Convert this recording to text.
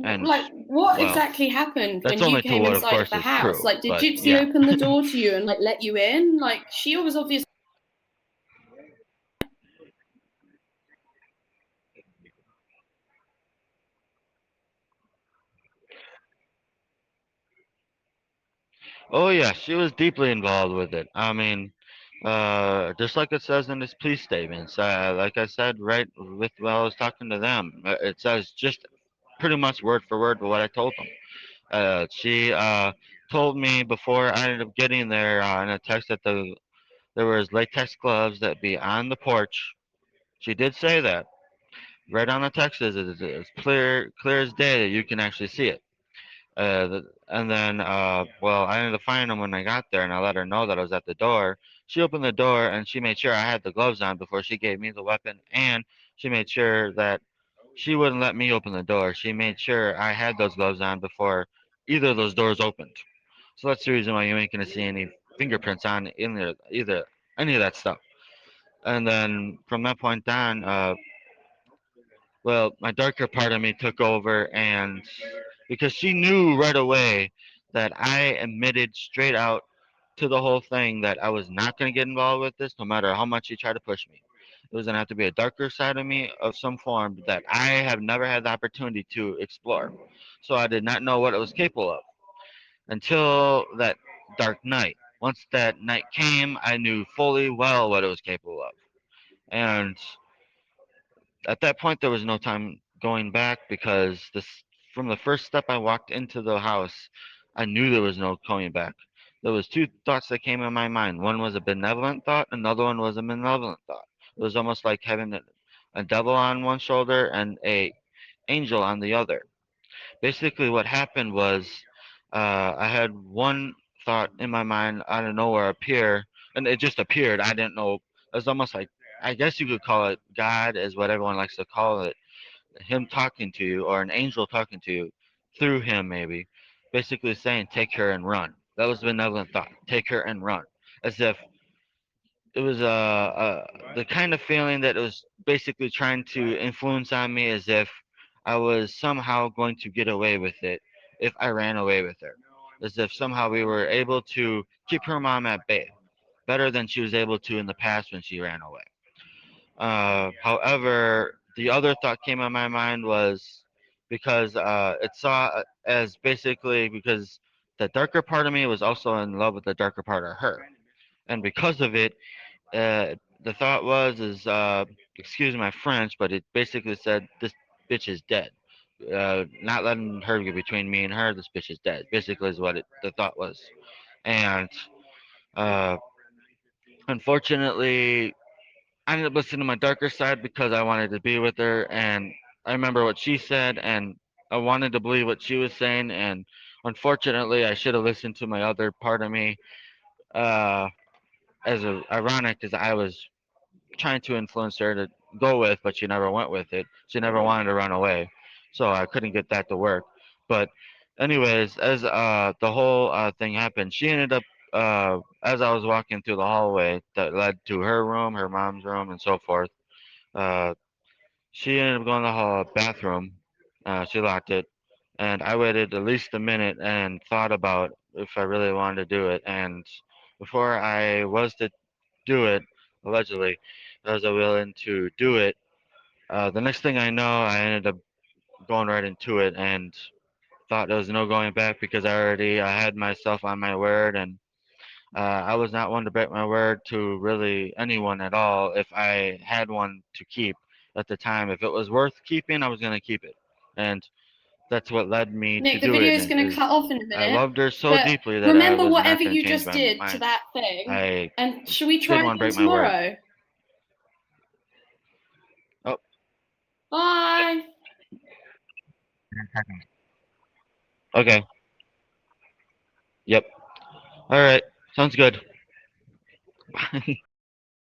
And like, what well, exactly happened that's when you only to came what, of inside of course, the is house? true. Like, did But Gypsy yeah. open the door to you and like let you in? Like, she was obviously. Oh yeah, she was deeply involved with it. I mean, just like it says in his police statements. Like I said, right with while I was talking to them, it says just pretty much word for word what I told them. She told me before I ended up getting there in a text that there was latex gloves that be on the porch. She did say that right on the text is clear as day that you can actually see it. And then, well, I ended up finding them when I got there, and I let her know that I was at the door. She opened the door, and she made sure I had the gloves on before she gave me the weapon, and she made sure that she wouldn't let me open the door. She made sure I had those gloves on before either of those doors opened. So that's the reason why you ain't gonna see any fingerprints on in there, either any of that stuff. And then from that point on, well, my darker part of me took over, and because she knew right away that I admitted straight out to the whole thing that I was not going to get involved with this, no matter how much she tried to push me. It was going to have to be a darker side of me of some form that I have never had the opportunity to explore. So I did not know what it was capable of until that dark night. Once that night came, I knew fully well what it was capable of. And at that point there was no time going back because this from the first step I walked into the house, I knew there was no coming back. There was two thoughts that came in my mind. One was a benevolent thought, another one was a malevolent thought. It was almost like having a devil on one shoulder and a angel on the other. Basically what happened was I had one thought in my mind out of nowhere appear, and it just appeared. I didn't know. It was almost like, I guess you could call it God, is what everyone likes to call it. Him talking to you, or an angel talking to you through him, maybe. Basically saying, take her and run. That was the benevolent thought. Take her and run. As if it was the kind of feeling that it was basically trying to influence on me, as if I was somehow going to get away with it if I ran away with her. As if somehow we were able to keep her mom at bay better than she was able to in the past when she ran away. However, the other thought came in my mind was because it saw as basically because the darker part of me was also in love with the darker part of her, and because of it, the thought was is excuse my French, but it basically said this bitch is dead. Not letting her get between me and her. This bitch is dead. Basically, is what the thought was, and uh, unfortunately, I ended up listening to my darker side because I wanted to be with her, and I remember what she said, and I wanted to believe what she was saying, and unfortunately, I should have listened to my other part of me. Uh, ironic as I was trying to influence her to go with, but she never went with it. She never wanted to run away, so I couldn't get that to work. But anyways, as the whole thing happened, she ended up as I was walking through the hallway that led to her room, her mom's room, and so forth. Uh, she ended up going to the bathroom. She locked it, and I waited at least a minute and thought about if I really wanted to do it. And before I was to do it, allegedly, I was willing to do it. The next thing I know, I ended up going right into it and thought there was no going back because I had myself on my word, and I was not one to break my word to really anyone at all if I had one to keep at the time. If it was worth keeping, I was going to keep it. And that's what led me to Nick, the do video it. is And going to cut is off in a I minute, loved her so but deeply that I remember was not whatever going to you change just my did to mind. that thing, I and should we try didn't want to again break my word. tomorrow? Oh, Bye. okay. Yep. All right. Sounds good.